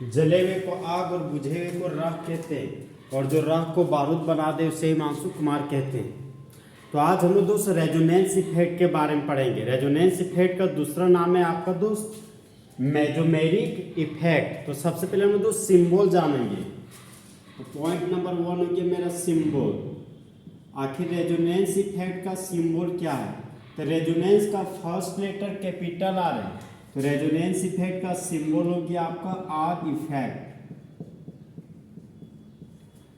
जले हुए को आग और बुझे हुए को राख कहते हैं, और जो राख को बारूद बना दे उसे हिमांशु कुमार कहते हैं। तो आज हम लोग दोस्त रेजोनेंस इफेक्ट के बारे में पढ़ेंगे। रेजोनेंस इफेक्ट का दूसरा नाम है आपका दोस्त मेजोमेरिक इफेक्ट। तो सबसे पहले हम लोग दोस्त सिंबल जानेंगे। तो पॉइंट नंबर 1 हो गया मेरा सिंबल। आखिर रेजोनेंस इफेक्ट का सिंबल क्या है? तो रेजोनेंस का फर्स्ट लेटर कैपिटल आर है, तो रेजोनेंस इफेक्ट का सिंबल हो गया आपका आर इफेक्ट।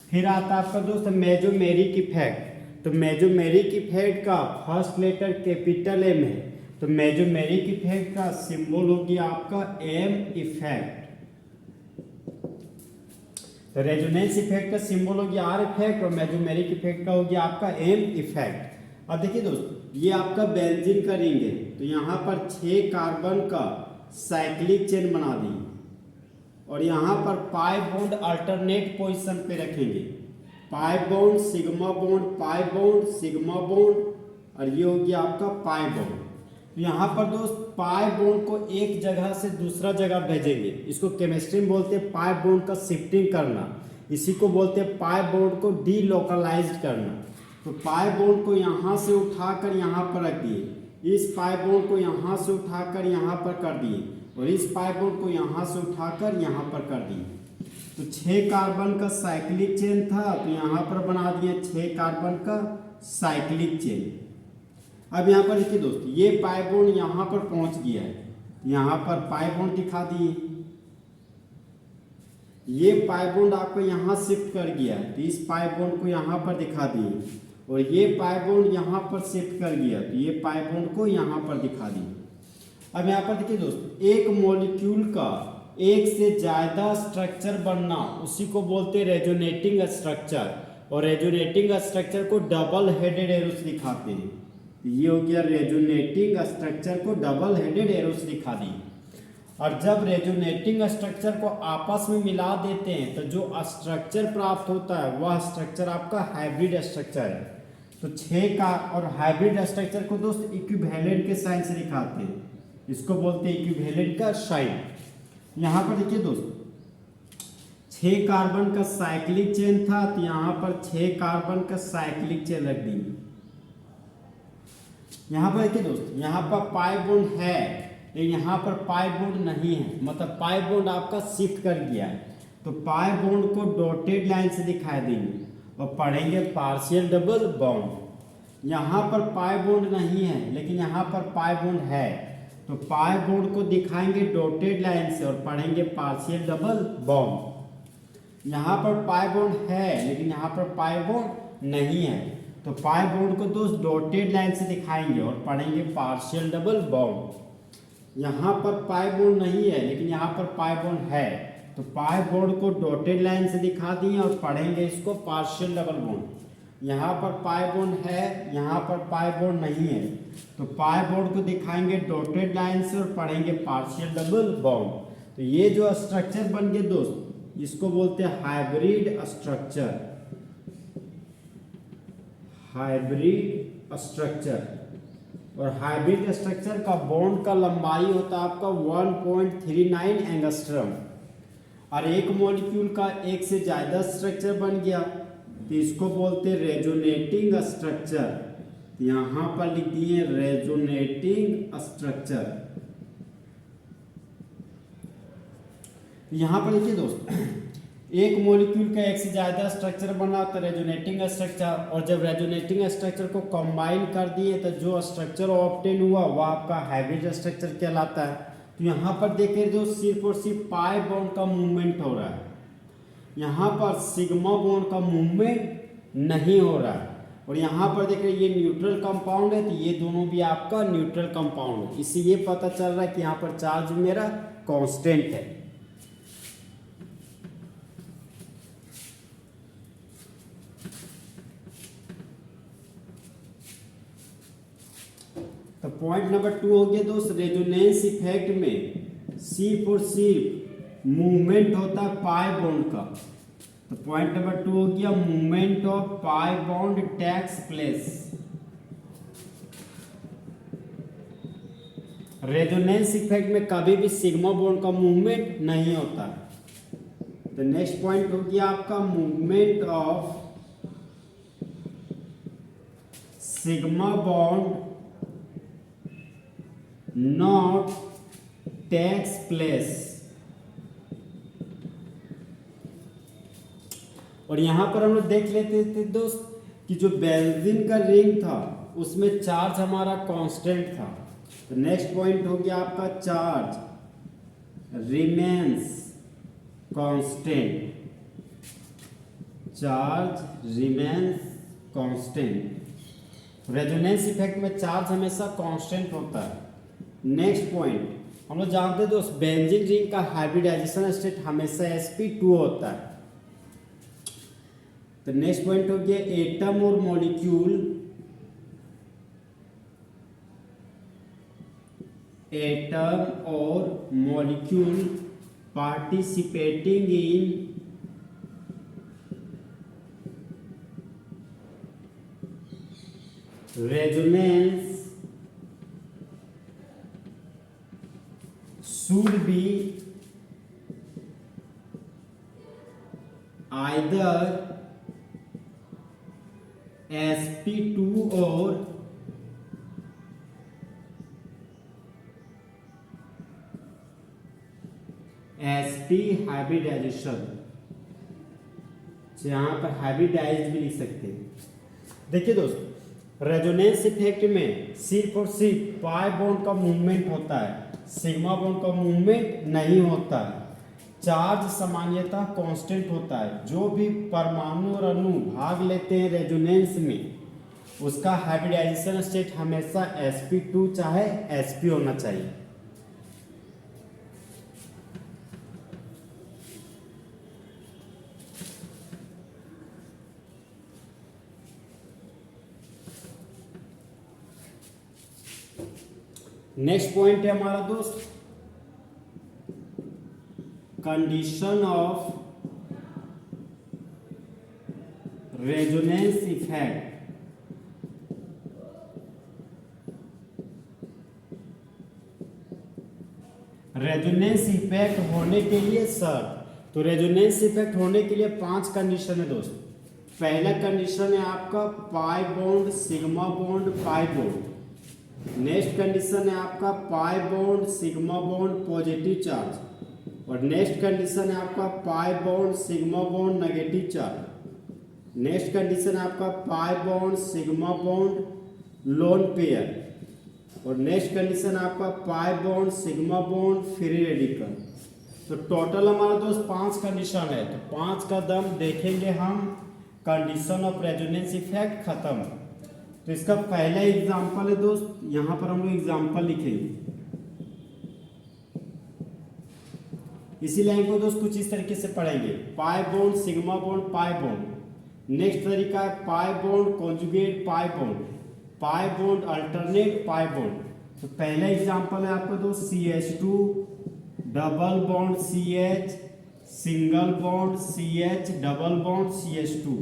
फिर आता है आपका दोस्त मेजोमेरिक इफेक्ट। तो मेजोमेरिक इफेक्ट का फर्स्ट लेटर कैपिटल एम है, तो मेजोमेरिक इफेक्ट का सिंबल हो गया आपका एम इफेक्ट। तो रेजोनेंस इफेक्ट का सिंबल हो गया आर इफेक्ट और मेजोमेरिक इफेक्ट का हो गया आपका एम इफेक्ट। अब देखिए दोस्त, ये आपका बेंजीन का रिंग है, तो यहाँ पर 6 कार्बन का साइक्लिक चेन बना दी और यहाँ पर पाई बॉन्ड अल्टरनेट पोजीशन पे रखेंगे। पाई बॉन्ड, सिग्मा बॉन्ड, पाई बॉन्ड, सिग्मा बॉन्ड, और ये हो गया आपका पाई बॉन्ड। तो यहाँ पर दोस्त पाई बॉन्ड को एक जगह से दूसरा जगह भेजेंगे। इसको केमिस्ट्री में बोलते हैं पाई बॉन्ड का शिफ्टिंग करना। इसी को बोलते हैं पाई बॉन्ड को डीलोकलाइज्ड करना। तो पाई बॉन्ड को यहाँ से उठाकर यहाँ पर रख दिए, इस पाई बॉन्ड को यहाँ से उठाकर यहाँ पर कर दिए, और इस पाई बॉन्ड को यहाँ से उठाकर यहाँ पर कर दिए। तो 6 कार्बन का साइक्लिक चेन था, तो यहाँ पर बना दिए 6 कार्बन का साइक्लिक चेन। अब यहाँ पर देखिए दोस्त, ये पाई बॉन्ड यहाँ पर पहुँच गया है, यहाँ पर पाई बॉन्ड दिखा दिए। ये पाई बॉन्ड आपको यहाँ शिफ्ट कर गया है, तो इस पाई बॉन्ड को यहाँ पर दिखा दिए, और ये पाई बॉन्ड यहाँ पर शिफ्ट कर गया, तो ये पाई बॉन्ड को यहाँ पर दिखा दिए। अब यहाँ पर देखिए दोस्त, एक मॉलिक्यूल का एक से ज्यादा स्ट्रक्चर बनना, उसी को बोलते हैं रेजोनेटिंग स्ट्रक्चर, और रेजोनेटिंग स्ट्रक्चर को डबल हेडेड एरोस दिखाते हैं। ये हो गया रेजोनेटिंग स्ट्रक्चर को डबल हेडेड एरोस दिखा दी। और जब रेजोनेटिंग स्ट्रक्चर को आपस में मिला देते हैं, तो जो स्ट्रक्चर प्राप्त होता है वह स्ट्रक्चर आपका हाइब्रिड स्ट्रक्चर है। तो 6 का और हाइब्रिड स्ट्रक्चर को दोस्त इक्विवेलेंट के साइन से दिखाते हैं, इसको बोलते हैं इक्विवेलेंट का साइन। यहाँ पर देखिए दोस्त, 6 कार्बन का साइक्लिक चेन था, तो यहाँ पर 6 कार्बन का साइक्लिक चेन रख देंगे। यहाँ पर देखिए दोस्त, यहाँ पर पाई बॉन्ड है, लेकिन यहाँ पर पाई बॉन्ड नहीं है, मतलब पाई बॉन्ड आपका शिफ्ट कर गया है। तो पाई बॉन्ड को डॉटेड लाइन से दिखाई देंगे और पढ़ेंगे पार्शियल डबल बॉन्ड। यहाँ पर पाई बॉन्ड नहीं है, लेकिन यहाँ पर पाई बॉन्ड है, तो पाई बॉन्ड को दिखाएंगे डॉटेड लाइन से और पढ़ेंगे पार्शियल डबल बॉन्ड। यहाँ पर पाई बॉन्ड है, लेकिन यहाँ पर पाई बॉन्ड नहीं है, तो पाई बॉन्ड को दोस्त डॉटेड लाइन से दिखाएंगे और पढ़ेंगे पार्शियल डबल बॉन्ड। यहाँ पर पाई बॉन्ड नहीं है, लेकिन यहाँ पर पाई बॉन्ड है, तो पाई बॉन्ड को डॉटेड लाइन से दिखा दिए और पढ़ेंगे इसको पार्शियल डबल बॉन्ड। यहाँ पर पाई बॉन्ड है, यहाँ पर पाई बॉन्ड नहीं है, तो पाई बॉन्ड को दिखाएंगे डॉटेड लाइन से और पढ़ेंगे पार्शियल डबल बॉन्ड। तो ये जो स्ट्रक्चर बन गए दोस्त, इसको बोलते हैं हाइब्रिड स्ट्रक्चर। हाइब्रिड स्ट्रक्चर, और हाइब्रिड स्ट्रक्चर का बॉन्ड का लंबाई होता है आपका 1.39 एंगस्ट्रम। और एक मॉलिक्यूल का एक से ज्यादा स्ट्रक्चर बन गया, तो इसको बोलते हैं रेजोनेटिंग स्ट्रक्चर। यहाँ पर लिख दिए रेजोनेटिंग स्ट्रक्चर। यहाँ पर देखिए दोस्त, एक मॉलिक्यूल का एक से ज्यादा स्ट्रक्चर बना तो रेजोनेटिंग स्ट्रक्चर, और जब रेजोनेटिंग स्ट्रक्चर को कंबाइन कर दिए तो जो स्ट्रक्चर ऑब्टेन हुआ वह आपका हाइब्रिड स्ट्रक्चर कहलाता है। तो यहाँ पर देखें जो सिर्फ और सिर्फ पाई बॉन्ड का मूवमेंट हो रहा है, यहाँ पर सिग्मा बॉन्ड का मूवमेंट नहीं हो रहा है। और यहाँ पर देख रहे ये न्यूट्रल कंपाउंड है, तो ये दोनों भी आपका न्यूट्रल कंपाउंड है। इससे ये पता चल रहा है कि यहाँ पर चार्ज मेरा कांस्टेंट है। तो पॉइंट नंबर 2 हो गया दोस्त, रेजोनेंस इफेक्ट में सिर्फ और सिर्फ मूवमेंट होता है पाई बॉन्ड का। तो पॉइंट नंबर 2 हो गया, movement of pi bond takes place. Resonance effect में कभी भी सिग्मा बॉन्ड का मूवमेंट नहीं होता। तो नेक्स्ट पॉइंट हो गया आपका movement of sigma bond not takes place. और यहां पर हम लोग देख लेते थे दोस्त कि जो बेंजीन का रिंग था उसमें चार्ज हमारा कांस्टेंट था। तो नेक्स्ट पॉइंट हो गया आपका charge remains constant, charge remains constant. Resonance effect में चार्ज हमेशा कांस्टेंट होता है। नेक्स्ट पॉइंट हम लोग जानते हैं दोस्त बेंजीन रिंग का हाइब्रिडाइजेशन स्टेट हमेशा sp2 होता है। तो नेक्स्ट पॉइंट हो गया एटम और मॉलिक्यूल, एटम और molecule participating in resonance should be either sp2 or sp hybridisation. यहां पर हाइब्रिडाइज भी लिख सकते हैं। देखिए दोस्त रेजोनेंस इफेक्ट में सिर्फ और सिर्फ पाई बॉन्ड का मूवमेंट होता है, सिग्मा बॉन्ड का मूवमेंट नहीं होता है। चार्ज सामान्यतः कांस्टेंट होता है। जो भी परमाणु और अणु भाग लेते हैं रेजोनेंस में उसका हाइब्रिडाइजेशन स्टेट हमेशा sp2 चाहे sp होना चाहिए। नेक्स्ट पॉइंट है हमारा दोस्त condition of resonance effect. Resonance effect होने के लिए तो रेजोनेंस इफेक्ट होने के लिए 5 कंडीशन है दोस्त। पहला कंडीशन है आपका पाई bond sigma bond pi bond. Next condition है आपका पाई bond sigma bond positive charge. और नेक्स्ट कंडीशन है आपका पाई bond sigma bond negative charge. Next condition है आपका पाई bond sigma bond lone pair. और नेक्स्ट कंडीशन है आपका पाई bond sigma bond free radical. तो टोटल हमारा दोस्त 5 कंडीशन है। तो 5 का दम देखेंगे हम कंडीशन ऑफ रेजोनेंस इफेक्ट खत्म। तो इसका पहला एग्जांपल है दोस्त, यहां पर हम लोग एग्जांपल लिखेंगे। इसी लाइन को दोस्त कुछ इस तरीके से पढ़ेंगे, पाई bond sigma bond pi bond. Next तरीका है pi bond conjugate pi bond, pi bond alternate pi bond. तो पहला एग्जांपल है आपका दोस्त CH2 double bond CH single bond CH double bond CH2।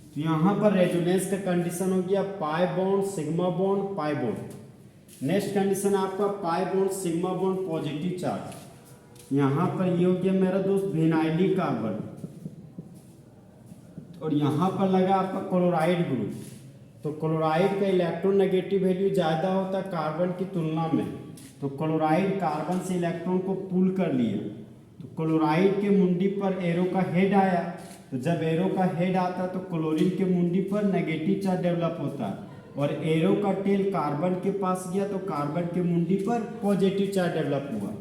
तो यहाँ पर रेजोनेंस का कंडीशन हो गया pi bond sigma bond pi bond. Next condition है आपका पाई bond sigma bond positive charge. यहाँ पर ये हो गया मेरा दोस्त विनाइलिक कार्बन। और यहाँ पर लगा आपका क्लोराइड ग्रुप। तो क्लोराइड का इलेक्ट्रॉन नेगेटिव वैल्यू ज़्यादा होता है कार्बन की तुलना में। तो क्लोराइड कार्बन से इलेक्ट्रॉन को पुल कर लिया। तो क्लोराइड के मुंडी पर एरो का हेड आया। तो जब एरो का हेड आता है तो क्लोरीन के मुंडी पर नेगेटिव चार्ज डेवलप होता है। और एरो का टेल कार्बन के पास गया तो कार्बन के मुंडी पर पॉजिटिव चार्ज डेवलप हुआ।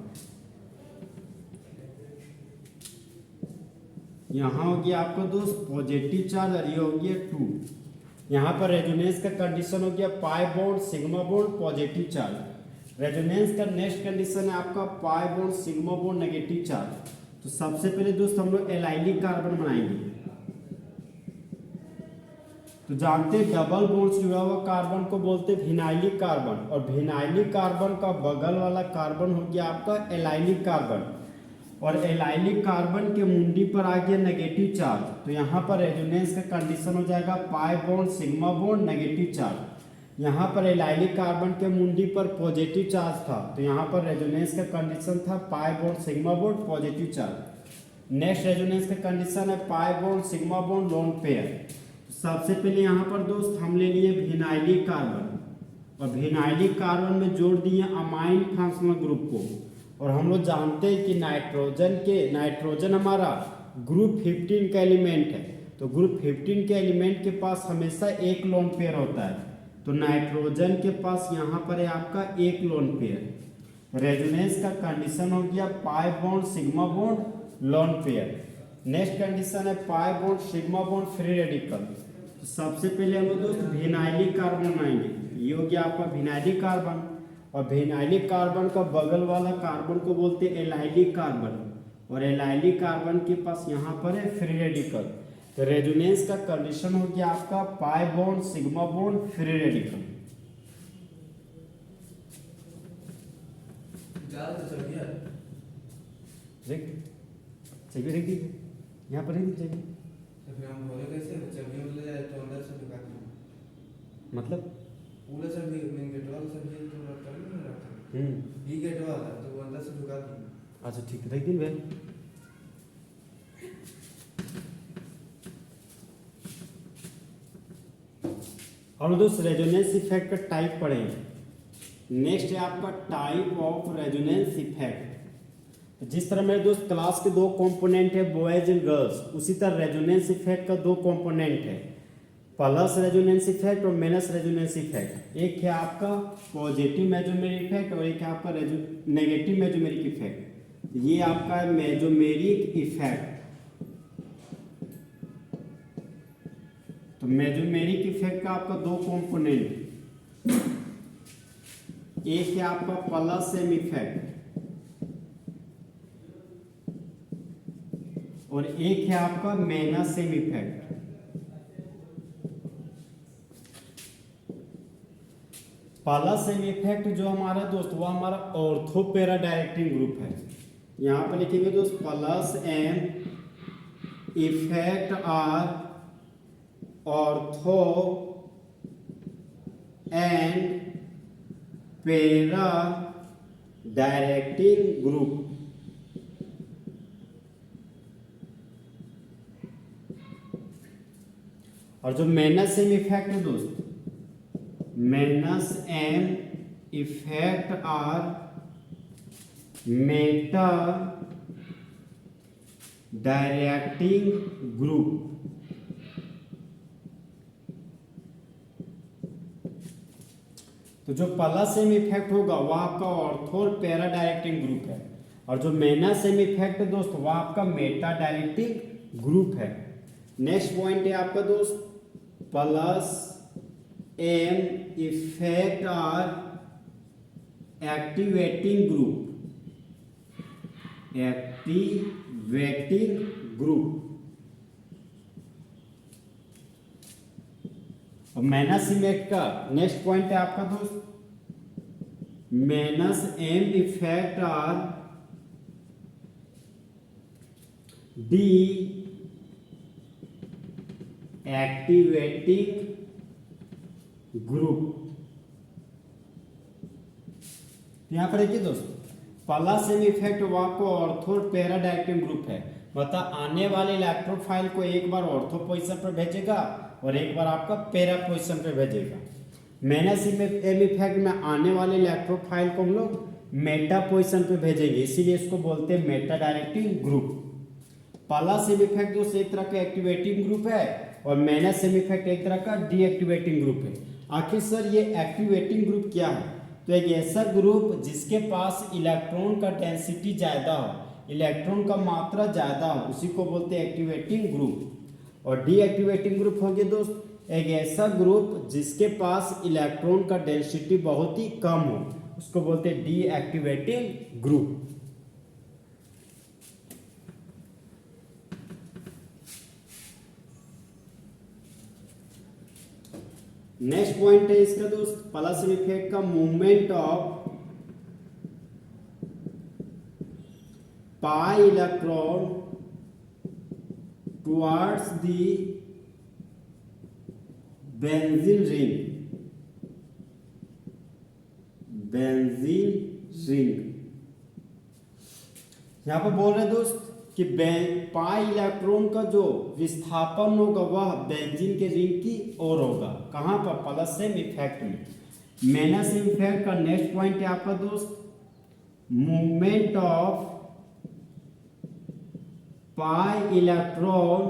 यहाँ हो गया आपका दोस्त पॉजिटिव चार्ज और ये हो गया 2। यहाँ पर रेजोनेंस का कंडीशन हो गया pi bond sigma bond positive charge. Resonance का नेक्स्ट कंडीशन है आपका पाई bond sigma bond negative charge. तो सबसे पहले दोस्त हम लोग एलाइलिक कार्बन बनाएंगे। तो जानते हैं डबल बॉन्ड से जुड़ा हुआ कार्बन को बोलते हैं विनाइलिक कार्बन। और विनाइलिक कार्बन का बगल वाला कार्बन हो गया आपका एलाइलिक कार्बन। और एलाइलिक कार्बन के मुंडी पर आ गया नेगेटिव चार्ज। तो यहाँ पर रेजोनेंस का कंडीशन हो जाएगा पाई bond sigma bond negative charge. यहाँ पर एलाइलिक कार्बन के मुंडी पर पॉजिटिव चार्ज था। तो यहाँ पर रेजोनेंस का कंडीशन था पाई bond sigma bond positive charge. Next resonance का कंडीशन है pi bond sigma bond lone pair. सबसे पहले यहाँ पर दोस्त हम ले लिए विनाइलिक कार्बन और विनाइलिक कार्बन में जोड़ दिए अमाइन फंक्शनल ग्रुप को। और हम लोग जानते हैं कि नाइट्रोजन हमारा ग्रुप 15 का एलिमेंट है, तो ग्रुप 15 के एलिमेंट के पास हमेशा एक लोन पेयर होता है। तो नाइट्रोजन के पास यहाँ पर है आपका एक लोन पेयर। रेजोनेंस का कंडीशन हो गया pi bond sigma bond lone pair. Next condition है pi bond sigma bond free radical. तो सबसे पहले हम लोग दोस्त विनाइलिक कार्बन बनाएंगे, ये हो गया आपका विनाइलिक कार्बन। और विनाइलिक कार्बन का बगल वाला कार्बन को बोलते हैं एलाइलिक कार्बन, और एलाइलिक कार्बन के पास यहाँ पर है फ्री रेडिकल। तो रेजोनेंस का कंडीशन हो गया आपका पाई bond sigma bond free radical. चाहिए रेडी यहाँ पर ही चाहिए। हम बोले कैसे चाबी ले जाए तो अंदर से ढुका दो, मतलब पूरा चाबी मेन गेट वाला चाबी तो रखता नहीं रखता, ये गेट वाला तो वो अंदर से ढुका दो। अच्छा ठीक है, देख दिन भाई। और दोस्त रेजोनेंस इफेक्ट का टाइप पढ़ेंगे। नेक्स्ट है आपका टाइप ऑफ रेजोनेंस इफेक्ट। जिस तरह मेरे दोस्त क्लास के दो कंपोनेंट है बॉयज एंड गर्ल्स, उसी तरह रेजोनेंस इफेक्ट का दो कंपोनेंट है, प्लस रेजोनेंस इफेक्ट और माइनस रेजोनेंस इफेक्ट। एक है आपका पॉजिटिव मेजोमेरिक इफेक्ट और एक है आपका नेगेटिव मेजोमेरिक इफेक्ट। ये आपका है मेजोमेरिक इफेक्ट। तो मेजोमेरिक इफेक्ट का आपका दो कंपोनेंट, एक है आपका प्लस एम इफेक्ट और एक है आपका minus M effect. Plus M effect जो हमारा दोस्त वो हमारा ऑर्थो पैरा डायरेक्टिंग ग्रुप है। यहां पर लिखेंगे दोस्त plus M effect are ortho and para directing group. और जो माइनस एम इफेक्ट है दोस्त, minus M effect are meta directing group. तो जो प्लस एम इफेक्ट होगा वह आपका ऑर्थो और पैरा डायरेक्टिंग ग्रुप है, और जो माइनस एम इफेक्ट है दोस्त वह आपका मेटा डायरेक्टिंग ग्रुप है। नेक्स्ट पॉइंट है आपका दोस्त plus M effect are activating group, activating group. और माइनस इफेक्ट का नेक्स्ट पॉइंट है आपका दोस्त minus M effect are deactivating group. यहां पर देखिए दोस्त प्लस एम इफेक्ट वो आपको ऑर्थो पैरा डायरेक्टिंग ग्रुप है, मतलब आने वाले इलेक्ट्रोफाइल को एक बार ऑर्थो पोजीशन पर भेजेगा और एक बार आपका पैरा पोजीशन पर भेजेगा। माइनस एम इफेक्ट में आने वाले इलेक्ट्रोफाइल को हम लोग मेटा पोजीशन पे भेजेंगे, इसीलिए इसको बोलते हैं meta directing group. Plus M effect दोस्त एक तरह का एक्टिवेटिंग ग्रुप है और माइनस एम इफेक्ट एक तरह का डीएक्टिवेटिंग ग्रुप है। आखिर सर ये एक्टिवेटिंग ग्रुप क्या है? तो एक ऐसा ग्रुप जिसके पास इलेक्ट्रॉन का डेंसिटी ज्यादा हो, इलेक्ट्रॉन का मात्रा ज्यादा हो, उसी को बोलते हैं एक्टिवेटिंग ग्रुप। और डीएक्टिवेटिंग ग्रुप हो गया दोस्त एक ऐसा ग्रुप जिसके पास इलेक्ट्रॉन का डेंसिटी बहुत ही कम हो, उसको बोलते हैं डीएक्टिवेटिंग ग्रुप। नेक्स्ट पॉइंट है इसका दोस्त प्लस इफेक्ट का movement of pi electron towards the benzene ring, benzene ring. यहां पर बोल रहे दोस्त कि पाई इलेक्ट्रॉन का जो विस्थापन होगा वह बेंजीन के रिंग की ओर होगा। कहाँ पर? प्लस सेम इफेक्ट में। माइनस सेम इफेक्ट का नेक्स्ट पॉइंट है आपका दोस्त movement of pi electron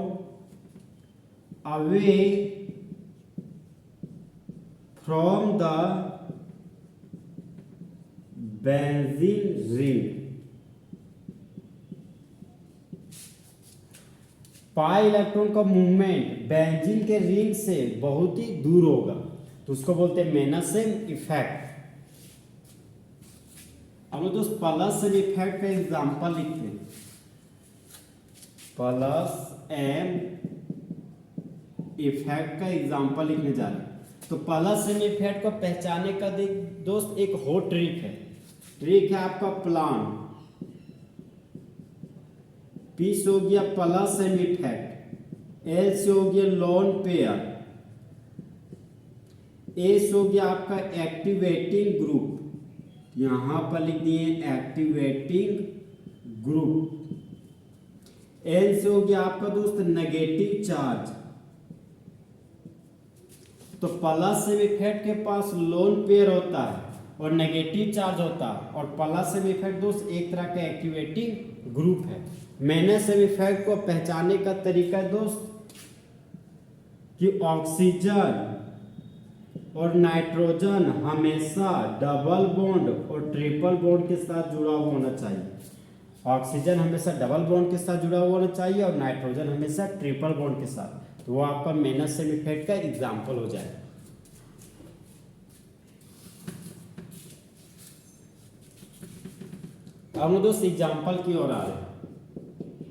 away from the benzene ring. Pi electron का मूवमेंट बेंजीन के रिंग से बहुत ही दूर होगा, तो उसको बोलते हैं मेनासेम इफेक्ट। अब लोग दोस्त प्लस एम इफेक्ट का एग्जांपल लिखते हैं। प्लस एम इफेक्ट का एग्जांपल लिखने जा रहे हैं। तो प्लस एम इफेक्ट को पहचाने का दोस्त एक हो ट्रिक है। ट्रिक है आपका प्लान। पी से हो गया प्लस एम इफेक्ट, एल से हो गया लोन पेयर, ए से हो गया आपका एक्टिवेटिंग ग्रुप, यहां पर लिख दिए एक्टिवेटिंग ग्रुप, एल से हो गया आपका दोस्त नेगेटिव चार्ज। तो प्लस एम इफेक्ट के पास लोन पेयर होता है और नेगेटिव चार्ज होता है, और प्लस एम इफेक्ट दोस्त एक तरह का एक्टिवेटिंग ग्रुप है। माइनस एम इफेक्ट को पहचानने का तरीका दोस्त कि ऑक्सीजन और नाइट्रोजन हमेशा डबल बॉन्ड और ट्रिपल बॉन्ड के साथ जुड़ा हुआ होना चाहिए। ऑक्सीजन हमेशा डबल बॉन्ड के साथ जुड़ा हुआ होना चाहिए और नाइट्रोजन हमेशा ट्रिपल बॉन्ड के साथ। तो वो आपका माइनस एम इफेक्ट का एग्जाम्पल हो जाए। अब हम दोस्त एग्जाम्पल की ओर आ रहे हैं।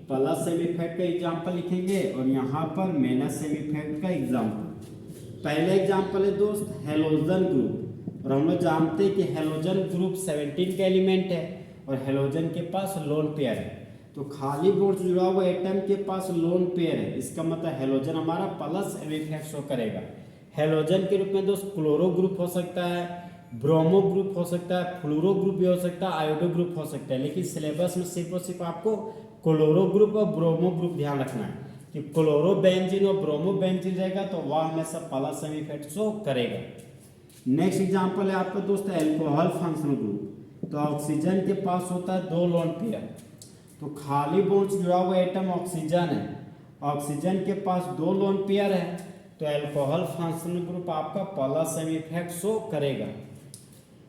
प्लस सेम इफेक्ट का एग्जाम्पल लिखेंगे और यहाँ पर माइनस सेम इफेक्ट का एग्जाम्पल। पहला एग्जाम्पल है दोस्त हेलोजन ग्रुप, और हम लोग जानते हैं कि हेलोजन ग्रुप 17 का एलिमेंट है और हेलोजन के पास लोन पेयर है। तो खाली बॉन्ड से जुड़ा हुआ एटम के पास लोन पेयर है, इसका मतलब हेलोजन हमारा प्लस एम इफेक्ट शो करेगा। हेलोजन के रूप में दोस्त क्लोरो ग्रुप हो सकता है, ब्रोमो ग्रुप हो सकता है, फ्लूरो ग्रुप भी हो सकता है, आयोडो ग्रुप हो सकता है, लेकिन सिलेबस में सिर्फ और सिर्फ आपको क्लोरो ग्रुप और ब्रोमो ग्रुप ध्यान रखना है कि क्लोरो बेंजीन और ब्रोमो बेंजीन रहेगा तो वह हमेशा प्लस एम इफेक्ट शो करेगा। नेक्स्ट एग्जांपल है आपका दोस्त अल्कोहल फंक्शनल ग्रुप। तो ऑक्सीजन के पास होता है 2 लोन पेयर, तो खाली बॉन्ड से जुड़ा हुआ एटम ऑक्सीजन है, ऑक्सीजन के पास 2 लोन पेयर है, तो अल्कोहल फंक्शनल ग्रुप आपका प्लस एम इफेक्ट शो करेगा।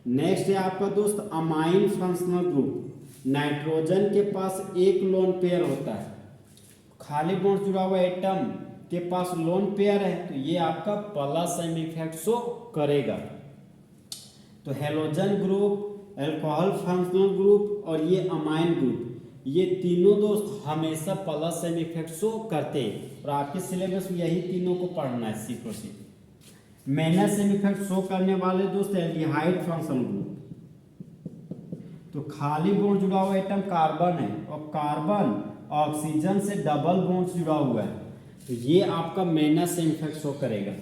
नेक्स्ट है आपका दोस्त अमाइन फंक्शनल ग्रुप। नाइट्रोजन के पास 1 लोन पेयर होता है, खाली बॉन्ड जुड़ा हुआ एटम के पास लोन पेयर है, तो ये आपका प्लस एम इफेक्ट शो करेगा। तो halogen group, alcohol functional group और ये अमाइन ग्रुप, ये तीनों दोस्त हमेशा प्लस एम इफेक्ट शो करते हैं और आपके सिलेबस में यही तीनों को पढ़ना है सिर्फ और सिर्फ। माइनस एम इफेक्ट शो करने वाले दोस्त एल्डिहाइड फंक्शनल ग्रुप। तो खाली बॉन्ड जुड़ा हुआ एटम कार्बन है और कार्बन ऑक्सीजन से डबल बॉन्ड जुड़ा हुआ है, तो ये आपका माइनस एम इफेक्ट शो करेगा।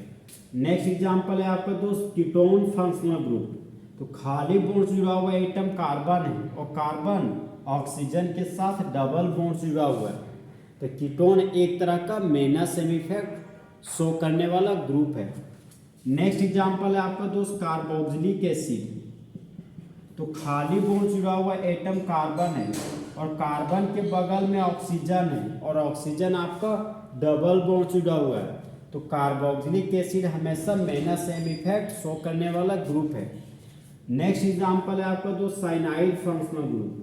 नेक्स्ट एग्जांपल है आपका दोस्त कीटोन फंक्शनल ग्रुप। तो खाली बॉन्ड जुड़ा हुआ एटम कार्बन है और कार्बन ऑक्सीजन के साथ डबल बॉन्ड जुड़ा हुआ है, तो कीटोन एक तरह का माइनस एम इफेक्ट शो करने वाला ग्रुप है। नेक्स्ट एग्जांपल है आपका दोस्त कार्बोक्सिलिक एसिड। तो खाली बॉन्ड जुड़ा हुआ एटम कार्बन है और कार्बन के बगल में ऑक्सीजन है और ऑक्सीजन आपका डबल बॉन्ड जुड़ा हुआ है, तो कार्बोक्सिलिक एसिड हमेशा माइनस एम इफेक्ट शो करने वाला ग्रुप है। नेक्स्ट एग्जांपल है आपका दोस्त साइनाइड फंक्शनल ग्रुप।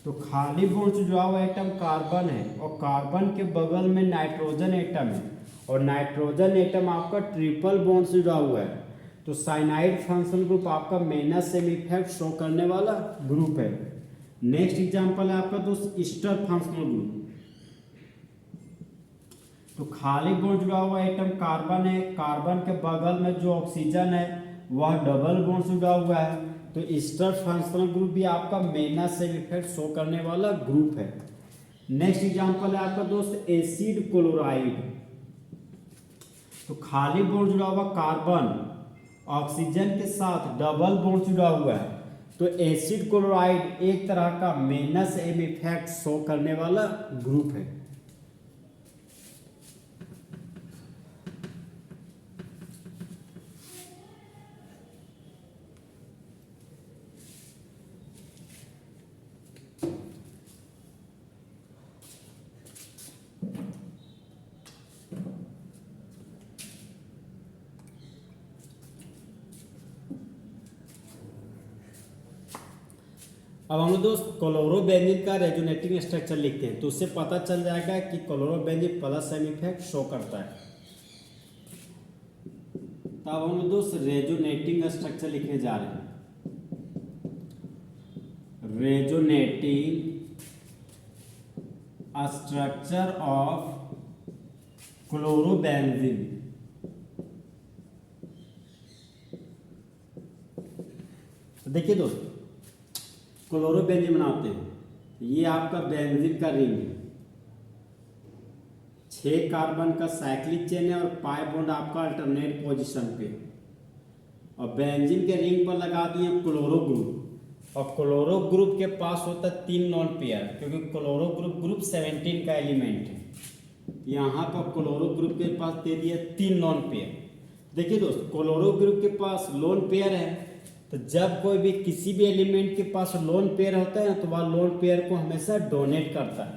तो खाली बॉन्ड से जुड़ा हुआ एटम कार्बन है और कार्बन के बगल में नाइट्रोजन एटम है और नाइट्रोजन एटम आपका ट्रिपल बॉन्ड से जुड़ा हुआ है, तो साइनाइड फंक्शनल ग्रुप आपका माइनस एम इफेक्ट शो करने वाला ग्रुप है। नेक्स्ट एग्जांपल है आपका दोस्त ईस्टर फंक्शनल ग्रुप। तो खाली बॉन्ड जुड़ा हुआ एटम कार्बन है, कार्बन के बगल में जो ऑक्सीजन है वह डबल बॉन्ड से जुड़ा हुआ है, तो ईस्टर फंक्शनल ग्रुप भी आपका माइनस एम इफेक्ट शो करने वाला ग्रुप है। नेक्स्ट एग्जांपल है आपका दोस्त एसिड क्लोराइड। तो खाली बॉन्ड जुड़ा हुआ कार्बन ऑक्सीजन के साथ डबल बॉन्ड जुड़ा हुआ है, तो एसिड क्लोराइड एक तरह का माइनस एम इफेक्ट शो करने वाला ग्रुप है। अब हम लोग दोस्त क्लोरोबेंजीन का रेजोनेटिंग स्ट्रक्चर लिखते हैं, तो उससे पता चल जाएगा कि chlorobenzene plus M effect show करता है। तो अब हम लोग दोस्त रेजोनेटिंग स्ट्रक्चर लिखने जा रहे हैं। Resonating structure of chlorobenzene. तो देखिए दोस्त, क्लोरोबेंजीन बनाते हैं, ये आपका बेंजीन का रिंग है, 6 कार्बन का साइक्लिक चेन है और पाई बॉन्ड आपका अल्टरनेट पोजीशन पे, और बेंजीन के रिंग पर लगा दिए क्लोरो ग्रुप, और क्लोरो ग्रुप के पास होता है 3 नॉन पेयर, क्योंकि क्लोरो ग्रुप 17 का एलिमेंट है। यहाँ पर क्लोरो ग्रुप के पास दे दिया 3 नॉन पेयर। देखिए दोस्त, क्लोरो ग्रुप के पास लोन पेयर है, तो जब कोई भी किसी भी एलिमेंट के पास लोन पेयर होता है तो वह लोन पेयर को हमेशा डोनेट करता है।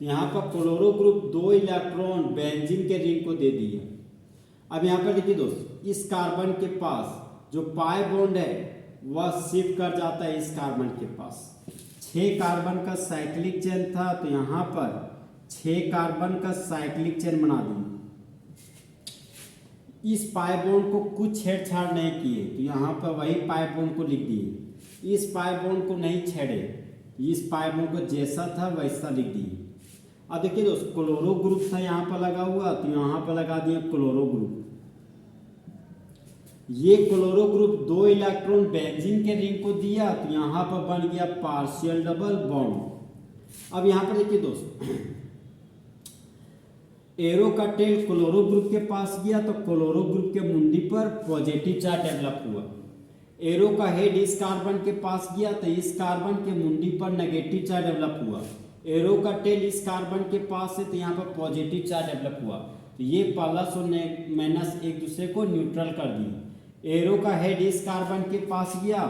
यहाँ पर क्लोरो ग्रुप 2 इलेक्ट्रॉन बेंजीन के रिंग को दे दिए। अब यहाँ पर देखिए दोस्त, इस कार्बन के पास जो पाई बॉन्ड है वह शिफ्ट कर जाता है इस कार्बन के पास। 6 कार्बन का साइक्लिक चेन था, तो यहाँ पर 6 कार्बन का साइक्लिक चेन बना दिए। इस पाई बॉन्ड को कुछ छेड़छाड़ नहीं किए, तो यहाँ पर वही पाई बॉन्ड को लिख दिए। इस पाई बॉन्ड को नहीं छेड़े, इस पाई बॉन्ड को जैसा था वैसा लिख दिए। अब देखिए दोस्त, क्लोरो ग्रुप था यहाँ पर लगा हुआ, तो यहाँ पर लगा दिए क्लोरो ग्रुप। ये क्लोरो ग्रुप 2 इलेक्ट्रॉन बेंजीन के रिंग को दिया, तो यहाँ पर बन गया पार्शियल डबल बॉन्ड। अब यहाँ पर देखिए दोस्त, एरो का टेल क्लोरो ग्रुप के पास गया, तो क्लोरो ग्रुप के मुंडी पर पॉजिटिव चार्ज डेवलप हुआ। एरो का हेड इस कार्बन के पास गया, तो इस कार्बन के मुंडी पर नेगेटिव चार्ज डेवलप हुआ। एरो का टेल इस कार्बन के पास है, तो यहाँ पर पॉजिटिव चार्ज डेवलप हुआ। तो ये प्लस और माइनस एक दूसरे को न्यूट्रल कर दिए। एरो का हेड इस कार्बन के पास गया,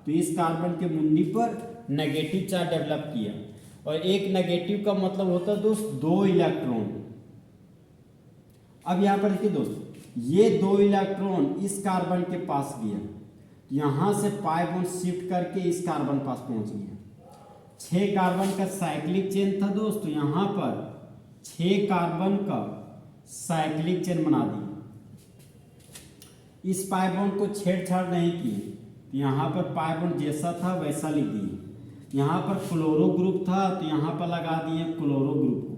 तो इस कार्बन के मुंडी पर नेगेटिव चार्ज डेवलप किया, और एक नेगेटिव का मतलब होता है दोस्त 2 इलेक्ट्रॉन। अब यहाँ पर देखिए दोस्त, ये 2 इलेक्ट्रॉन इस कार्बन के पास गया, यहाँ से पाई बॉन्ड शिफ्ट करके इस कार्बन पास पहुंच गया। 6 कार्बन का साइक्लिक चेन था दोस्त, यहाँ पर 6 कार्बन का साइक्लिक चेन बना दिया। इस पाई बॉन्ड को छेड़छाड़ नहीं किए, यहाँ पर पाई बॉन्ड जैसा था वैसा लिख दिए। यहाँ पर क्लोरो ग्रुप था, तो यहाँ पर लगा दिए क्लोरो ग्रुप को।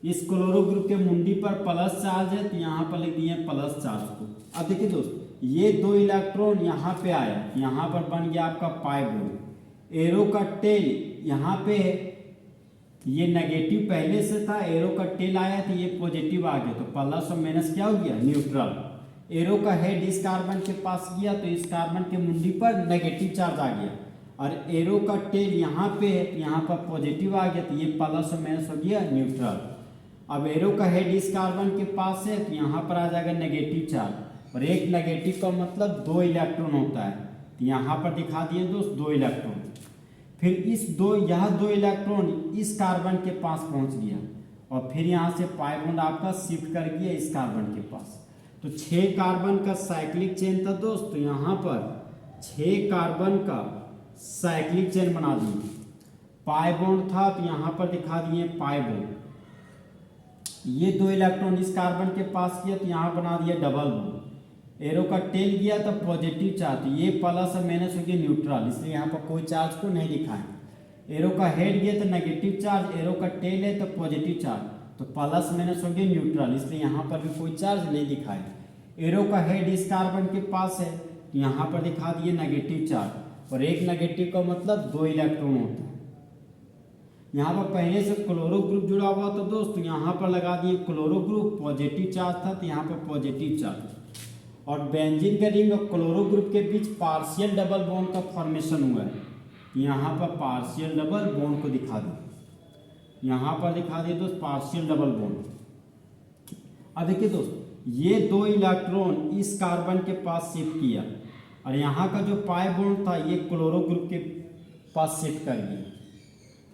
इस क्लोरो ग्रुप के मुंडी पर प्लस चार्ज है, तो यहाँ पर लिख दिए प्लस चार्ज को। अब देखिए दोस्त, ये 2 इलेक्ट्रॉन यहाँ पे आया, यहाँ पर बन गया आपका पाई बॉन्ड। एरो का टेल यहाँ पे, ये नेगेटिव पहले से था, एरो का टेल आया तो ये पॉजिटिव आ गया, तो प्लस और माइनस क्या हो गया, न्यूट्रल। एरो का हेड इस कार्बन के पास गया, तो इस कार्बन के मुंडी पर नेगेटिव चार्ज आ गया, और एरो का टेल यहाँ पे है, तो यहाँ पर पॉजिटिव आ गया, तो ये प्लस और माइनस हो गया न्यूट्रल। अब एरो का हेड इस कार्बन के पास है, तो यहाँ पर आ जाएगा नेगेटिव चार्ज, और एक नेगेटिव का मतलब 2 इलेक्ट्रॉन होता है, तो यहाँ पर दिखा दिए दोस्त 2 इलेक्ट्रॉन। फिर यह 2 इलेक्ट्रॉन इस कार्बन के पास पहुँच गया, और फिर यहाँ से पाई बॉन्ड आपका शिफ्ट कर गया इस कार्बन के पास। तो 6 कार्बन का साइक्लिक चेन था दोस्त, तो यहाँ पर 6 कार्बन का साइक्लिक चेन बना दिए। पाई बॉन्ड था, तो यहाँ पर दिखा दिए पाई बॉन्ड। ये 2 इलेक्ट्रॉन इस कार्बन के पास किया, तो यहाँ बना दिया डबल बॉन्ड। एरो का टेल गया तो पॉजिटिव चार्ज, तो ये प्लस और माइनस हो गया न्यूट्रल, इसलिए यहाँ पर कोई चार्ज को नहीं दिखाएं। एरो का हेड गया तो नेगेटिव चार्ज, एरो का टेल है तो पॉजिटिव चार्ज, तो प्लस माइनस हो गया न्यूट्रल, इसलिए यहाँ पर भी कोई चार्ज नहीं दिखाए। एरो का हेड इस कार्बन के पास है, तो यहाँ पर दिखा दिए नेगेटिव चार्ज, और एक नेगेटिव का मतलब 2 इलेक्ट्रॉन होता है। यहाँ पर पहले से क्लोरो ग्रुप जुड़ा हुआ था दोस्त, यहाँ पर लगा दिए क्लोरो ग्रुप, पॉजिटिव चार्ज था, तो यहाँ पर पॉजिटिव चार्ज। और बेंजीन के रिंग और क्लोरो ग्रुप के बीच पार्शियल डबल बॉन्ड का फॉर्मेशन हुआ है। यहाँ पर पार्शियल डबल बॉन्ड को दिखा दो, यहाँ पर दिखा दे दोस्त पार्शियल डबल बॉन्ड। अब देखिए दोस्त, ये 2 इलेक्ट्रॉन इस कार्बन के पास शिफ्ट किया और यहाँ का जो पाई बॉन्ड था ये क्लोरो ग्रुप के पास शिफ्ट कर दिया।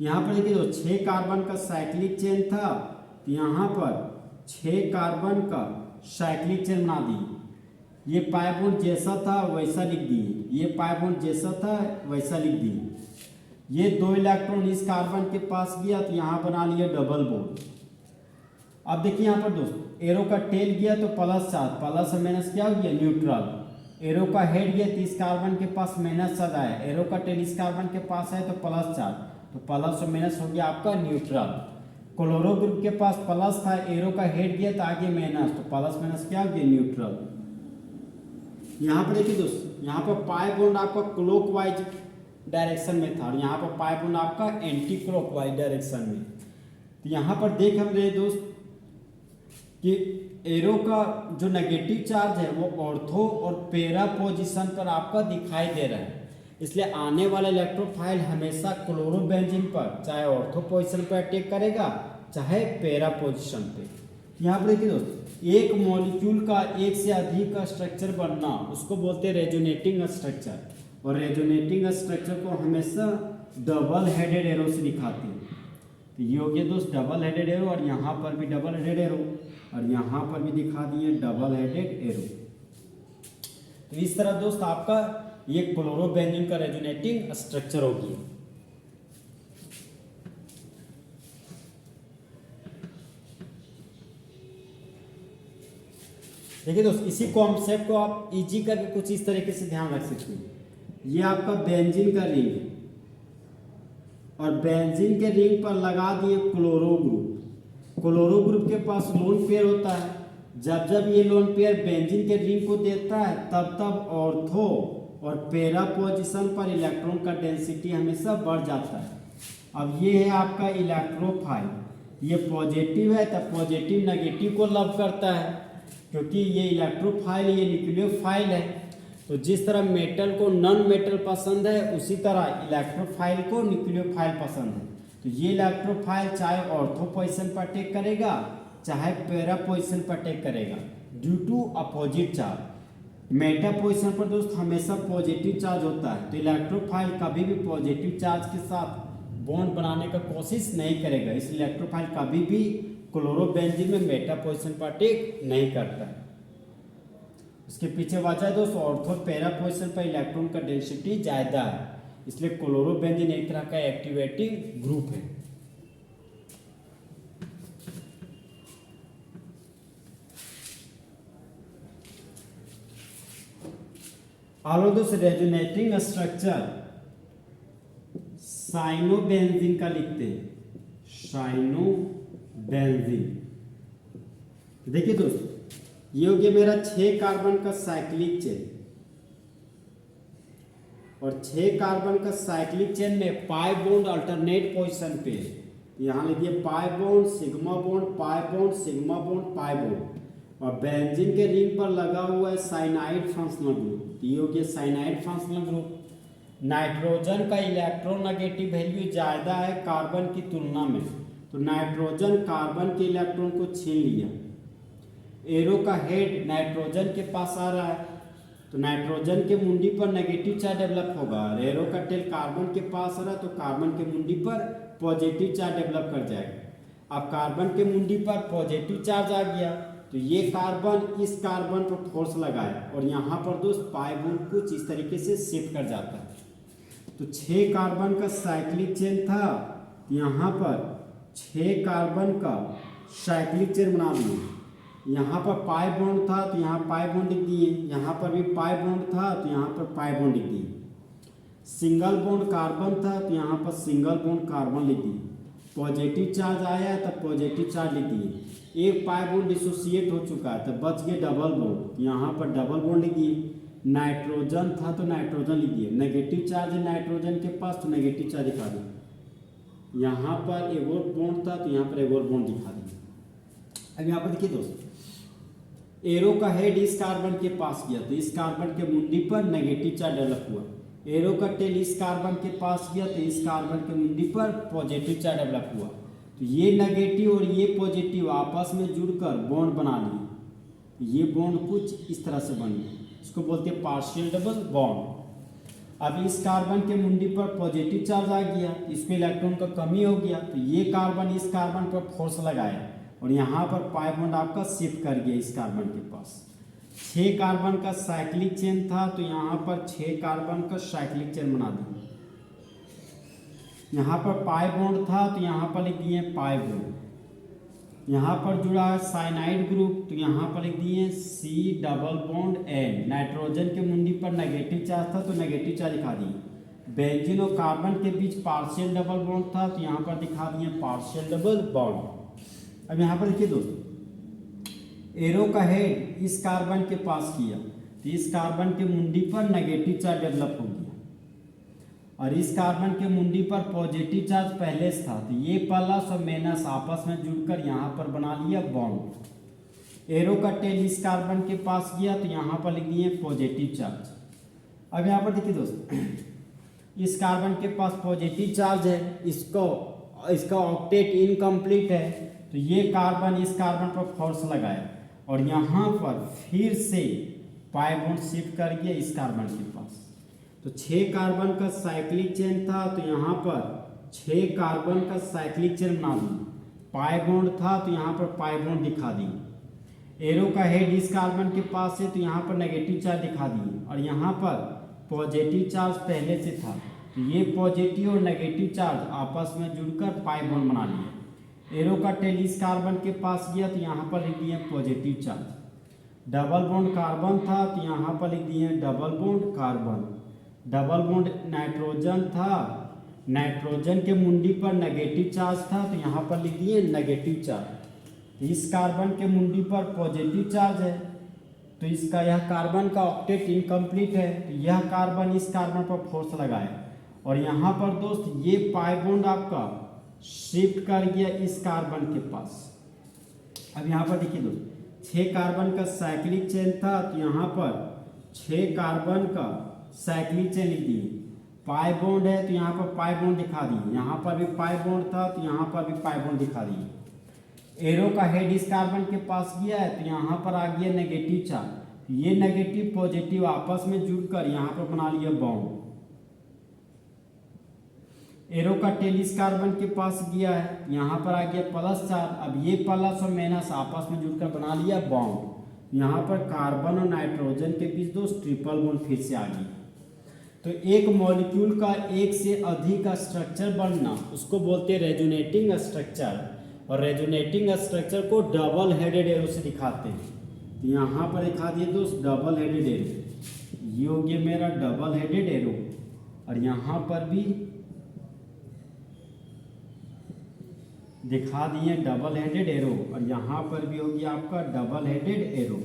यहाँ पर देखिए दोस्त 6 कार्बन का साइक्लिक चेन था, तो यहाँ पर 6 कार्बन का साइक्लिक चेन बना दिए। ये पाई बॉन्ड जैसा था वैसा लिख दिए, ये पाई बॉन्ड जैसा था वैसा लिख दिए। ये 2 इलेक्ट्रॉन इस कार्बन के पास गया तो यहाँ बना लिया डबल बॉन्ड। अब देखिए यहाँ पर दोस्त एरो का टेल गया तो प्लस चार्ज, प्लस और माइनस क्या हो गया न्यूट्रल। एरो का हेड गया तो इस कार्बन के पास माइनस चार्ज आया, एरो का टेल इस कार्बन के पास है तो प्लस चार्ज, तो प्लस और माइनस हो गया आपका न्यूट्रल। क्लोरो ग्रुप के पास प्लस था, एरो का हेड गया तो आगे माइनस, तो प्लस माइनस क्या हो गया न्यूट्रल। यहाँ पर देखिए दोस्त, यहाँ पर पाई बॉन्ड आपका क्लॉकवाइज डायरेक्शन में था और यहाँ पर पाई बॉन्ड आपका एंटी क्लॉकवाइज डायरेक्शन में। तो यहाँ पर देख हम रहे दोस्त कि एरो का जो नेगेटिव चार्ज है वो ऑर्थो और पैरा पोजीशन पर आपका दिखाई दे रहा है, इसलिए आने वाला इलेक्ट्रोफाइल हमेशा क्लोरोबेंजीन पर चाहे ऑर्थो पोजीशन पर अटैक करेगा चाहे पैरा पोजीशन पे। यहाँ पर देखिए दोस्त, एक मॉलिक्यूल का एक से अधिक का स्ट्रक्चर बनना उसको बोलते हैं रेजोनेटिंग स्ट्रक्चर, और रेजोनेटिंग स्ट्रक्चर को हमेशा डबल हेडेड एरो से दिखाते हैं। तो ये हो गया दोस्त डबल हेडेड एरो, और यहाँ पर भी डबल हेडेड एरो, और यहाँ पर भी दिखा दिए डबल हेडेड एरो। तो इस तरह दोस्त आपका ये क्लोरोबेंजीन का रेजोनेटिंग स्ट्रक्चर हो गया। देखिए दोस्त, इसी कॉन्सेप्ट को आप इजी करके कुछ इस तरीके से ध्यान रख सकते हैं। ये आपका बेंजीन का रिंग है और बेंजीन के रिंग पर लगा दिए क्लोरो ग्रुप। क्लोरो ग्रुप के पास लोन पेयर होता है, जब जब ये लोन पेयर बेंजीन के रिंग को देता है तब तब ऑर्थो और पैरा पोजीशन पर इलेक्ट्रॉन का डेंसिटी हमेशा बढ़ जाता है। अब ये है आपका इलेक्ट्रोफाइल, ये पॉजिटिव है तब पॉजिटिव नेगेटिव को लव करता है, क्योंकि ये इलेक्ट्रोफाइल ये न्यूक्लियोफाइल है। तो जिस तरह मेटल को नॉन मेटल पसंद है उसी तरह इलेक्ट्रोफाइल को न्यूक्लियोफाइल पसंद है। तो ये इलेक्ट्रोफाइल चाहे ऑर्थो पोजीशन पर अटैक करेगा चाहे पैरा पोजीशन पर अटैक करेगा due to opposite charge. Meta position पर दोस्त हमेशा पॉजिटिव चार्ज होता है, तो इलेक्ट्रोफाइल कभी भी पॉजिटिव चार्ज के साथ बॉन्ड बनाने का कोशिश नहीं करेगा, इसलिए इलेक्ट्रोफाइल कभी भी क्लोरोबेंजीन में मेटा पोजीशन पर अटैक नहीं करता है। उसके पीछे वजह है दोस्तों ऑर्थो पैरा पोजीशन पर इलेक्ट्रॉन का डेंसिटी ज़्यादा है, इसलिए क्लोरोबेंजीन एक तरह का एक्टिवेटिंग ग्रुप है। आलो दोस्त रेजोनेटिंग स्ट्रक्चर साइनोबेंजीन का लिखते हैं, साइनोबेंजीन। देखिए दोस्त, ये हो गया मेरा 6 कार्बन का साइक्लिक चेन, और 6 कार्बन का साइक्लिक चेन में पाई बॉन्ड अल्टरनेट पोजीशन पे, यहाँ लिखिए पाई bond sigma bond pi bond sigma bond pi bond, और बेंजीन के रिंग पर लगा हुआ है साइनाइड फंक्शनल ग्रुप। ये हो गया साइनाइड फंक्शनल ग्रुप। नाइट्रोजन का इलेक्ट्रॉन नेगेटिव वैल्यू ज़्यादा है कार्बन की तुलना में, तो नाइट्रोजन कार्बन के इलेक्ट्रॉन को छीन लिया। एरो का हेड नाइट्रोजन के पास आ रहा है, तो नाइट्रोजन के मुंडी पर नेगेटिव चार्ज डेवलप होगा, और एरो का टेल कार्बन के पास आ रहा है तो कार्बन के मुंडी पर पॉजिटिव चार्ज डेवलप कर जाएगा। अब कार्बन के मुंडी पर पॉजिटिव चार्ज आ गया तो ये कार्बन इस कार्बन पर फोर्स लगाया, और यहाँ पर दोस्त पाई बॉन्ड कुछ इस तरीके से शिफ्ट कर जाता है। तो 6 कार्बन का साइक्लिक चेन था, यहाँ पर 6 कार्बन का साइक्लिक चेन बना दिए। यहाँ पर पाई बॉन्ड था तो यहाँ पाई बॉन्ड लिख दिए, यहाँ पर भी पाई बॉन्ड था तो यहाँ पर पाई बॉन्ड लिख दिए। सिंगल बॉन्ड कार्बन था तो यहाँ पर सिंगल बॉन्ड कार्बन लिख दिए। पॉजिटिव चार्ज आया है तब पॉजिटिव चार्ज लिख दिए। एक पाई बॉन्ड डिसोसिएट हो चुका है तो बच गए डबल बॉन्ड, यहाँ पर डबल बॉन्ड लिख दिए। नाइट्रोजन था तो नाइट्रोजन लिख दिए। नेगेटिव चार्ज है नाइट्रोजन के पास तो नेगेटिव चार्ज दिखा दिए। यहाँ पर एक और बॉन्ड था तो यहाँ पर एक और बॉन्ड दिखा दिए। अब यहाँ पर देखिए दोस्त, एरो का हेड इस कार्बन के पास गया तो इस कार्बन के मुंडी पर नेगेटिव चार्ज डेवलप हुआ। एरो का टेल इस कार्बन के पास गया तो इस कार्बन के मुंडी पर पॉजिटिव चार्ज डेवलप हुआ। तो ये नेगेटिव और ये पॉजिटिव आपस में जुड़कर बॉन्ड बना लिए। ये बॉन्ड कुछ इस तरह से बन गया, इसको बोलते हैं पार्शियल डबल बॉन्ड। अब इस कार्बन के मुंडी पर पॉजिटिव चार्ज आ गया, इसमें इलेक्ट्रॉन का कमी हो गया, तो ये कार्बन इस कार्बन पर फोर्स लगाया और यहाँ पर पाई बॉन्ड आपका शिफ्ट कर गया इस कार्बन के पास। 6 कार्बन का साइक्लिक चेन था तो यहाँ पर 6 कार्बन का साइक्लिक चेन बना दिया। यहाँ पर पाई बॉन्ड था तो यहाँ पर लिख दिए पाई बॉन्ड। यहाँ पर जुड़ा है साइनाइड ग्रुप तो यहाँ पर लिख दिए C double bond N। Nitrogen के मुंडी पर नेगेटिव चार्ज था तो नेगेटिव चार्ज दिखा दिए। बेंजीन और कार्बन के बीच पार्शियल डबल बॉन्ड था तो यहाँ पर दिखा दिए पार्शियल डबल बॉन्ड। अब यहाँ पर देखिए दोस्तों, एरो का हेड इस कार्बन के पास किया तो इस कार्बन के मुंडी पर नेगेटिव चार्ज डेवलप हो गया और इस कार्बन के मुंडी पर पॉजिटिव चार्ज पहले से था तो ये प्लस और माइनस आपस में जुड़कर यहाँ पर बना लिया बॉन्ड। एरो का टेल इस कार्बन के पास गया तो यहाँ पर लिख दिए पॉजिटिव चार्ज। अब यहाँ पर देखिए दोस्तों, इस कार्बन के पास पॉजिटिव चार्ज है, इसका ऑक्टेट इनकम्प्लीट है तो ये कार्बन इस कार्बन पर फोर्स लगाया और यहाँ पर फिर से पाई बॉन्ड शिफ्ट कर गया इस कार्बन के पास। तो 6 कार्बन का साइक्लिक चेन था तो यहाँ पर 6 कार्बन का साइक्लिक चेन बना दिया। पाई बॉन्ड था तो यहाँ पर पाई बॉन्ड दिखा दिए। एरो का हेड इस कार्बन के पास है तो यहाँ पर नेगेटिव चार्ज दिखा दिए और यहाँ पर पॉजिटिव चार्ज पहले से था तो ये पॉजिटिव और नेगेटिव चार्ज आपस में जुड़कर पाई बॉन्ड बना लिया। एरो का टेल इस कार्बन के पास गया तो यहाँ पर लिख दिए positive charge. Double bond carbon था तो यहाँ पर लिख दिए double bond carbon. Double bond nitrogen था, नाइट्रोजन के मुंडी पर नेगेटिव चार्ज था तो यहाँ पर लिख दिए नेगेटिव चार्ज। इस कार्बन के मुंडी पर पॉजिटिव चार्ज है तो इसका यह कार्बन का ऑक्टेट इनकम्प्लीट है तो यह कार्बन इस कार्बन पर फोर्स लगाए और यहाँ पर दोस्त ये पाई बॉन्ड आपका शिफ्ट कर गया इस कार्बन के पास। अब यहाँ पर देखिए दोस्त, 6 कार्बन का साइक्लिक चेन था तो यहाँ पर 6 कार्बन का साइक्लिक चेन लिख दिए। पाई बॉन्ड है तो यहाँ पर पाई बॉन्ड दिखा दिए, यहाँ पर भी पाई बॉन्ड था तो यहाँ पर भी पाई बॉन्ड दिखा दिए। एरो का हेड इस कार्बन के पास गया है तो यहाँ पर आ गया नेगेटिव चार्ज। ये नेगेटिव पॉजिटिव आपस में जुड़कर यहाँ पर बना लिया बॉन्ड। एरो का टेल इस कार्बन के पास गया है, यहाँ पर आ गया प्लस चार्ज। अब ये प्लस और माइनस आपस में जुड़कर बना लिया बॉन्ड। यहाँ पर कार्बन और नाइट्रोजन के बीच दोस्त ट्रिपल बॉन्ड फिर से आ गई। तो एक मॉलिक्यूल का एक से अधिक स्ट्रक्चर बनना उसको बोलते हैं रेजोनेटिंग स्ट्रक्चर और रेजोनेटिंग स्ट्रक्चर को डबल हेडेड एरो से दिखाते हैं। तो यहाँ पर दिखा दिए दोस्त डबल हेडेड एरो, ये हो गया मेरा डबल हेडेड एरो और यहाँ पर भी दिखा दिए डबल हेडेड एरो और यहाँ पर भी हो गया आपका double headed arrow.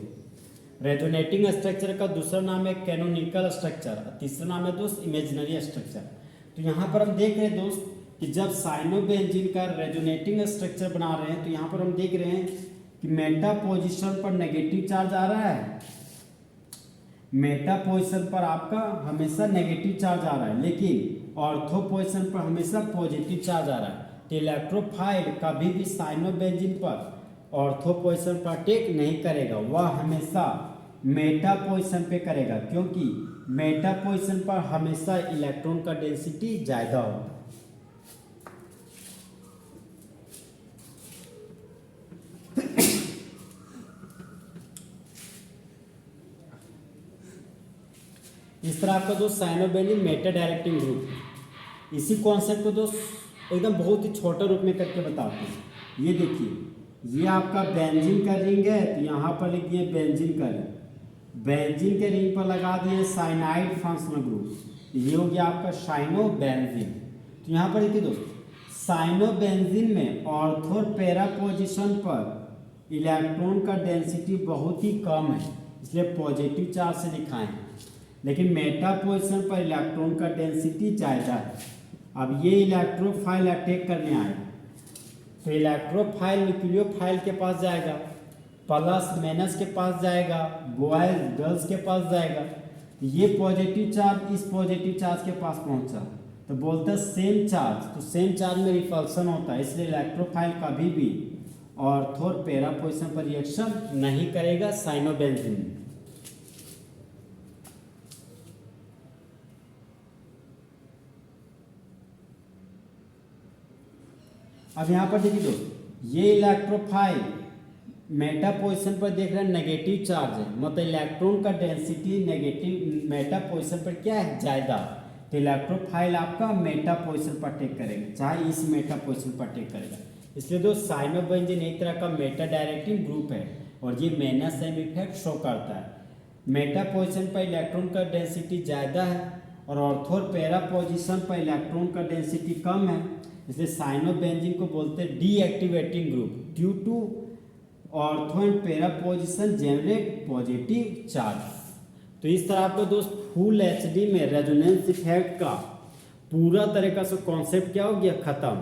Resonating structure का दूसरा नाम है कैनोनिकल स्ट्रक्चर, तीसरा नाम है दोस्त इमेजिनरी स्ट्रक्चर। तो यहाँ पर हम देख रहे हैं दोस्त कि जब साइनोबेंजीन का रेजोनेटिंग स्ट्रक्चर बना रहे हैं तो यहाँ पर हम देख रहे हैं कि मेटा पोजीशन पर नेगेटिव चार्ज आ रहा है, मेटा पोजीशन पर आपका हमेशा नेगेटिव चार्ज आ रहा है, लेकिन ऑर्थो पोजीशन पर हमेशा पॉजिटिव चार्ज आ रहा है। तो इलेक्ट्रोफाइल कभी भी साइनोबेंजीन पर ऑर्थो पोजीशन पर अटैक नहीं करेगा, वह हमेशा मेटा पोजीशन पे करेगा, क्योंकि मेटा पोजीशन पर हमेशा इलेक्ट्रॉन का डेंसिटी ज़्यादा होता है। इस तरह आपका दोस्त साइनोबेंजीन मेटा डायरेक्टिंग ग्रुप। इसी कॉन्सेप्ट को दोस्त एकदम बहुत ही छोटे रूप में करके बताते हैं। ये देखिए, ये आपका बेंजीन का रिंग है तो यहाँ पर लिखिए बेंजीन का रिंग। बेंजीन के रिंग पर लगा दिए साइनाइड फंक्शनल ग्रुप, ये हो गया आपका साइनोबेंजीन। तो यहाँ पर देखिए दोस्त, साइनोबेंजीन में ऑर्थो और पैरा पोजीशन पर इलेक्ट्रॉन का डेंसिटी बहुत ही कम है, इसलिए पॉजिटिव चार्ज से दिखाएं, लेकिन मेटा पोजीशन पर इलेक्ट्रॉन का डेंसिटी ज़्यादा है। अब ये इलेक्ट्रोफाइल अटैक करने आएगा तो इलेक्ट्रोफाइल न्यूक्लियोफाइल के पास जाएगा प्लस माइनस के पास जाएगा, बॉयज गर्ल्स के पास जाएगा। ये पॉजिटिव चार्ज इस पॉजिटिव चार्ज के पास पहुंचा तो बोलते हैं सेम चार्ज, तो सेम चार्ज में रिपल्सन होता है, इसलिए इलेक्ट्रोफाइल कभी भी ऑर्थो और पैरा पोजीशन पर रिएक्शन नहीं करेगा साइनोबेंजीन। अब यहाँ पर देखिए दोस्त, ये इलेक्ट्रोफाइल मेटा पोजीशन पर देख रहे हैं नेगेटिव चार्ज है, मतलब इलेक्ट्रॉन का डेंसिटी नेगेटिव मेटा पोजीशन पर क्या है, ज़्यादा। तो इलेक्ट्रोफाइल आपका मेटा पोजीशन पर टेक करेगा, चाहे इस मेटा पोजीशन पर टेक करेगा। इसलिए दोस्त साइनोबेंजीन एक तरह का मेटा डायरेक्टिव ग्रुप है और ये माइनस एम इफेक्ट शो करता है। मेटा पोजीशन पर इलेक्ट्रॉन का डेंसिटी ज़्यादा है और ऑर्थो और पैरा पोजीशन पर इलेक्ट्रॉन का डेंसिटी कम है, इसलिए साइनोबेंजीन को बोलते हैं deactivating group due to ortho and para position generate positive charge. तो इस तरह आपका दोस्त फुल एचडी में रेजोनेंस इफेक्ट का पूरा तरीका से कॉन्सेप्ट क्या हो गया, खत्म।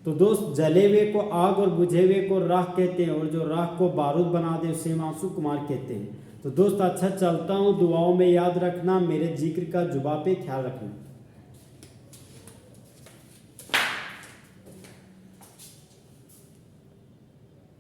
तो दोस्त जले हुए को आग और बुझे हुए को राख कहते हैं और जो राख को बारूद बना दे उसे हिमांशु कुमार कहते हैं। तो दोस्त अच्छा चलता हूँ, दुआओं में याद रखना, मेरे जिक्र का जुबा पे ख्याल रखना।